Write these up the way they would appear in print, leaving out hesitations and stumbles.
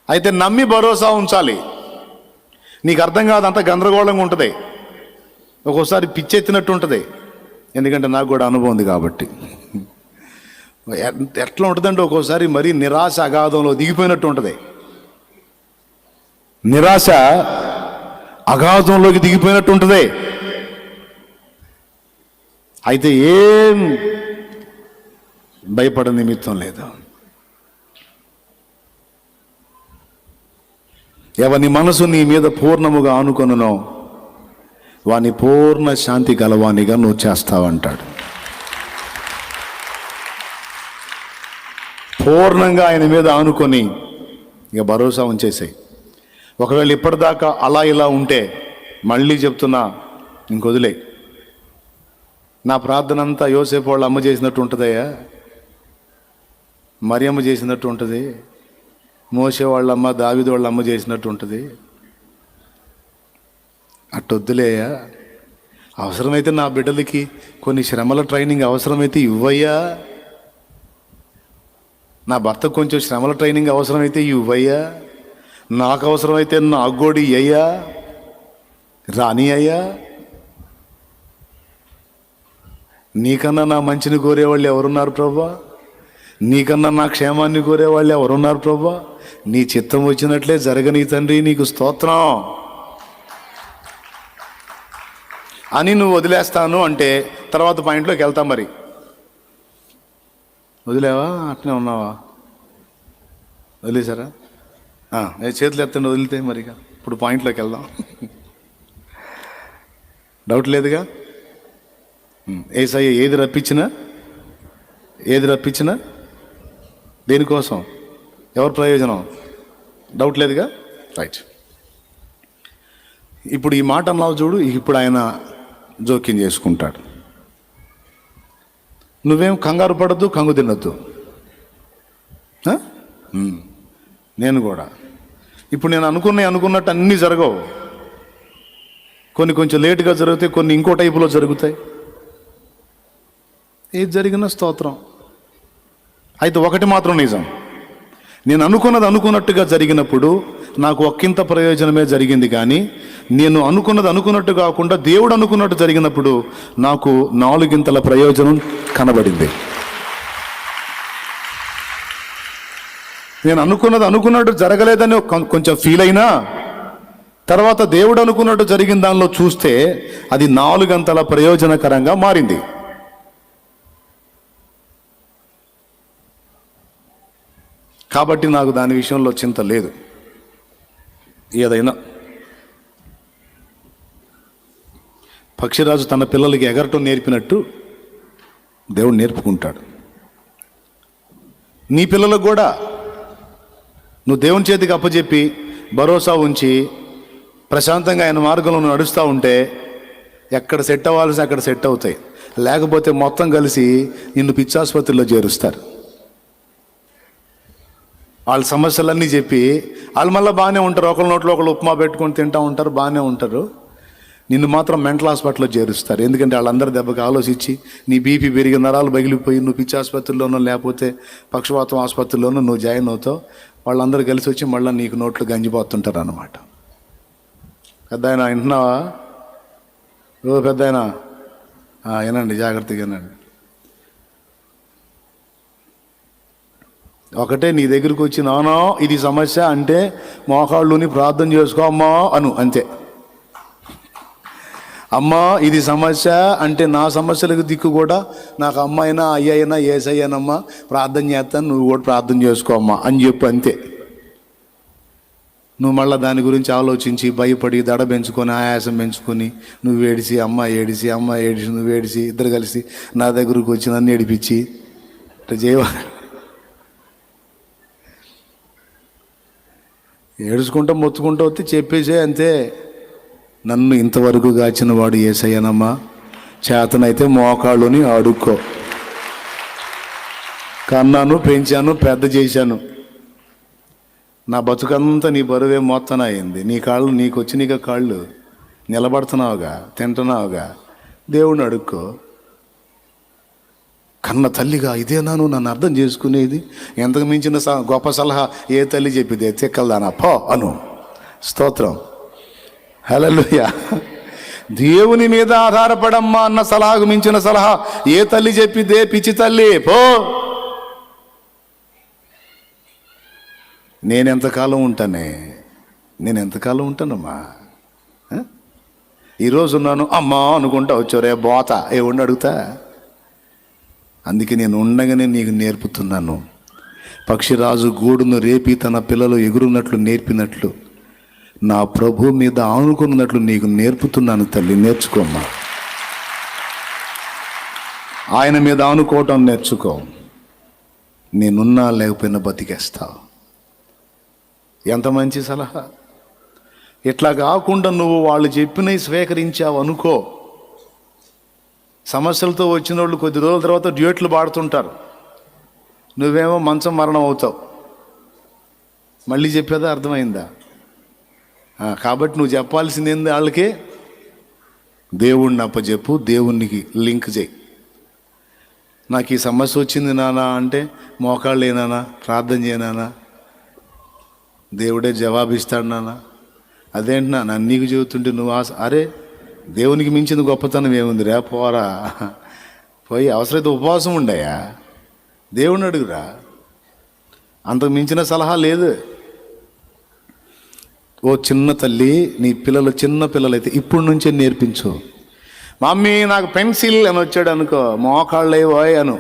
అయితే నమ్మి భరోసా ఉంచాలి. నీకు అర్థం కాదు, అంత గందరగోళంగా ఉంటుంది, ఒక్కోసారి పిచ్చెత్తినట్టు ఉంటుంది. ఎందుకంటే నాకు కూడా అనుభవం ఉంది కాబట్టి. ఎట్లా ఉంటుందంటే ఒక్కోసారి మరీ నిరాశ అగాధంలో దిగిపోయినట్టు ఉంటుంది. నిరాశ అగాధంలోకి దిగిపోయినట్టు ఉంటుంది. అయితే ఏం భయపడ నిమిత్తం లేదు. ఎవని మనసు నీ మీద పూర్ణముగా ఆనుకొనునో వాని పూర్ణ శాంతి గలవానిగా నువ్వు చేస్తావంటాడు. పూర్ణంగా ఆయన మీద ఆనుకొని ఇక భరోసా ఉంచేసాయి. ఒకవేళ ఇప్పటిదాకా అలా ఇలా ఉంటే మళ్ళీ చెప్తున్నా, ఇంకొదిలే. నా ప్రార్థన అంతా యోసేపు వాళ్ళ అమ్మ చేసినట్టు ఉంటుందయ్యా, మరియమ్మ చేసినట్టు ఉంటుంది, మోసే వాళ్ళమ్మ దావీదు వాళ్ళ అమ్మ చేసినట్టు ఉంటుంది. అట్టొద్దులేయ్యా. అవసరమైతే నా బిడ్డలకి కొన్ని శ్రమల ట్రైనింగ్ అవసరమైతే ఇవ్వయ్యా, నా భర్తకు కొంచెం శ్రమల ట్రైనింగ్ అవసరమైతే ఇవ్వయ్యా, నాకు అవసరమైతే నాకు కూడా ఇయ్యయ్యా, రాని అయ్యా. నీకన్నా నా మంచిని కోరేవాళ్ళు ఎవరున్నారు ప్రభా? నీకన్నా నా క్షేమాన్ని కోరేవాళ్ళు ఎవరున్నారు ప్రభా? నీ చిత్తం వచ్చినట్లే జరగని తండ్రి, నీకు స్తోత్రం అని నువ్వు వదిలేస్తాను అంటే తర్వాత పాయింట్లోకి వెళ్తాం. మరి వదిలేవా? అట్నే ఉన్నావా? వదిలేసారా? చేతులు ఎత్తండి, వదిలితే మరి ఇప్పుడు పాయింట్లోకి వెళ్దాం. డౌట్ లేదుగా? యేసయ్య ఏది రప్పించినా దేనికోసం, ఎవరి ప్రయోజనం? డౌట్ లేదుగా? రైట్. ఇప్పుడు ఈ మాట అన్నావు చూడు, ఇప్పుడు ఆయన జోక్యం చేసుకుంటాడు. నువ్వేం కంగారు పడద్దు, కంగు తినద్దు. నేను కూడా ఇప్పుడు నేను అనుకున్నట్టు అన్నీ జరగవు. కొన్ని కొంచెం లేటుగా జరుగుతాయి, కొన్ని ఇంకో టైపులో జరుగుతాయి. ఏది జరిగినా స్తోత్రం. అయితే ఒకటి మాత్రం నిజం, నేను అనుకున్నట్టుగా జరిగినప్పుడు నాకు ఒక్కింత ప్రయోజనమే జరిగింది. కానీ నేను అనుకున్నట్టు కాకుండా దేవుడు అనుకున్నట్టు జరిగినప్పుడు నాకు 4 ప్రయోజనం కనబడింది. నేను అనుకున్నట్టు జరగలేదని కొంచెం ఫీల్ అయినా తర్వాత దేవుడు అనుకున్నట్టు జరిగిన దానిలో చూస్తే అది 4 ప్రయోజనకరంగా మారింది. కాబట్టి నాకు దాని విషయంలో చింత లేదు. ఏదైనా పక్షిరాజు తన పిల్లలకి ఎగరటం నేర్పినట్టు దేవుడు నేర్పుకుంటాడు. నీ పిల్లలకు కూడా నువ్వు దేవుని చేతికి అప్పచెప్పి భరోసా ఉంచి ప్రశాంతంగా ఆయన మార్గంలో నడుస్తూ ఉంటే ఎక్కడ సెట్ అవ్వాల్సి అక్కడ సెట్ అవుతాయి. లేకపోతే మొత్తం కలిసి నిన్ను పిచ్చాసుపత్రిలో చేరుస్తారు. వాళ్ళ సమస్యలన్నీ చెప్పి వాళ్ళు మళ్ళీ బాగానే ఉంటారు, ఒకళ్ళ నోట్లో ఒకళ్ళు ఉప్మా పెట్టుకొని తింటూ ఉంటారు, బాగానే ఉంటారు. నిన్ను మాత్రం మెంటల్ హాస్పిటల్లో చేరుస్తారు. ఎందుకంటే వాళ్ళందరి దెబ్బకి ఆలోచించి నీ బీపీ పెరిగి నరాలు పగిలిపోయి నువ్వు పిచ్చి ఆసుపత్రిలోనో లేకపోతే పక్షవాతం ఆసుపత్రిలోనో నువ్వు జాయిన్ అవుతావు. వాళ్ళందరూ కలిసి వచ్చి మళ్ళీ నీకు నోట్లు గంజిపోతుంటారు అన్నమాట. పెద్ద ఆయన వింటున్నావా? పెద్ద ఆయన వినండి, జాగ్రత్తగా వినండి. ఒకటే నీ దగ్గరికి వచ్చి నానా ఇది సమస్య అంటే మోకాళ్ళుని ప్రార్థన చేసుకో అమ్మా అను, అంతే. అమ్మా ఇది సమస్య అంటే నా సమస్యలకు దిక్కు కూడా నాకు అమ్మ అయినా అయ్య అయినా ఏసయ్యానమ్మా ప్రార్థన చేస్తాను, నువ్వు కూడా ప్రార్థన చేసుకో అమ్మా అని చెప్పు, అంతే. నువ్వు మళ్ళీ దాని గురించి ఆలోచించి భయపడి దడ పెంచుకొని ఆయాసం పెంచుకొని నువ్వు ఏడిసి అమ్మ ఏడిసి నువ్వు ఏడిసి ఇద్దరు కలిసి నా దగ్గరకు వచ్చి నన్ను ఏడిపించి ఇట్లా చేయవా? ఏడుచుకుంటా మొత్తుకుంటూ వస్తే చెప్పేసే, అంతే. నన్ను ఇంతవరకు గాచిన వాడు యేసయ్యనమ్మా, చేతనైతే మోకాళ్ళుని అడుక్కో. కన్నాను, పెంచాను, పెద్ద చేశాను. నా బతుకంతా నీ బరువే మొత్తం అయింది. నీ కాళ్ళు నీకు వచ్చి నీకు కాళ్ళు నిలబడుతున్నావుగా, తింటున్నావుగా, దేవుణ్ణి అడుక్కో. కన్న తల్లిగా ఇదేనా నువ్వు నన్ను అర్థం చేసుకునేది? ఎంతకు మించిన గొప్ప సలహా ఏ తల్లి చెప్పింది? చెక్కలదానా పో అను. స్తోత్రం, హల్లెలూయా. దేవుని మీద ఆధారపడమ్మా అన్న సలహాకు మించిన సలహా ఏ తల్లి చెప్పిద్దే? పిచ్చి తల్లి పో. నేనెంతకాలం ఉంటానమ్మా? ఈరోజు ఉన్నాను అమ్మా అనుకుంటా వచ్చారే బోత ఏముండి అడుగుతా. అందుకే నేను ఉండగానే నీకు నేర్పుతున్నాను. పక్షిరాజు గూడును రేపి తన పిల్లలు ఎగురున్నట్లు నేర్పినట్లు నా ప్రభు మీద ఆనుకున్నట్లు నీకు నేర్పుతున్నాను తల్లి. నేర్చుకోమ్మా. ఆయన మీద ఆనుకోవటం నేర్చుకో. నేనున్నా లేకపోయినా బతికేస్తావు. ఎంత మంచి సలహా! ఇట్లా కాకుండా నువ్వు వాళ్ళు చెప్పినవి స్వీకరించావు అనుకో, సమస్యలతో వచ్చిన వాళ్ళు కొద్ది రోజుల తర్వాత డ్యూట్లు పాడుతుంటారు, నువ్వేమో మంచం మరణం అవుతావు. మళ్ళీ చెప్పేదా? అర్థమైందా? కాబట్టి నువ్వు చెప్పాల్సింది ఏంది? వాళ్ళకి దేవుణ్ణి అప్పచెప్పు, దేవునికి లింక్ చేయి. నాకు ఈ సమస్య వచ్చింది నానా అంటే మోకాళ్ళు ఏనానా ప్రార్థన చేయనానా, దేవుడే జవాబిస్తాడు నానా. అదేంటి నన్ను నీకు చెబుతుంటే నువ్వు అరే దేవునికి మించిన గొప్పతనం ఏముంది రా, పోరా పోయి అవసరమైతే ఉపవాసం ఉండయా, దేవుణ్ణి అడుగురా. అంతకు మించిన సలహా లేదు. ఓ చిన్న తల్లి, నీ పిల్లలు చిన్న పిల్లలైతే ఇప్పటి నుంచే నేర్పించు. మమ్మీ నాకు పెన్సిల్ అని వచ్చాడు అనుకో, మోకాళ్ళేవోయ్ అను.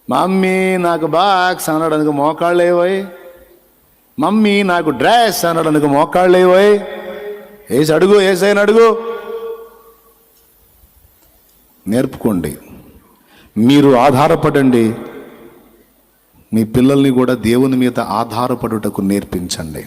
మమ్మీ నాకు బాక్స్ అన్నాడు అనుకో, మోకాళ్ళేవోయ్. మమ్మీ నాకు డ్రెస్ అన్నాడు అనుకో, మోకాళ్ళేవోయ్. వేసి అడుగు, వేసైనా అడుగు. నేర్పుకోండి. మీరు ఆధారపడండి. మీ పిల్లల్ని కూడా దేవుని మీద ఆధారపడుటకు నేర్పించండి.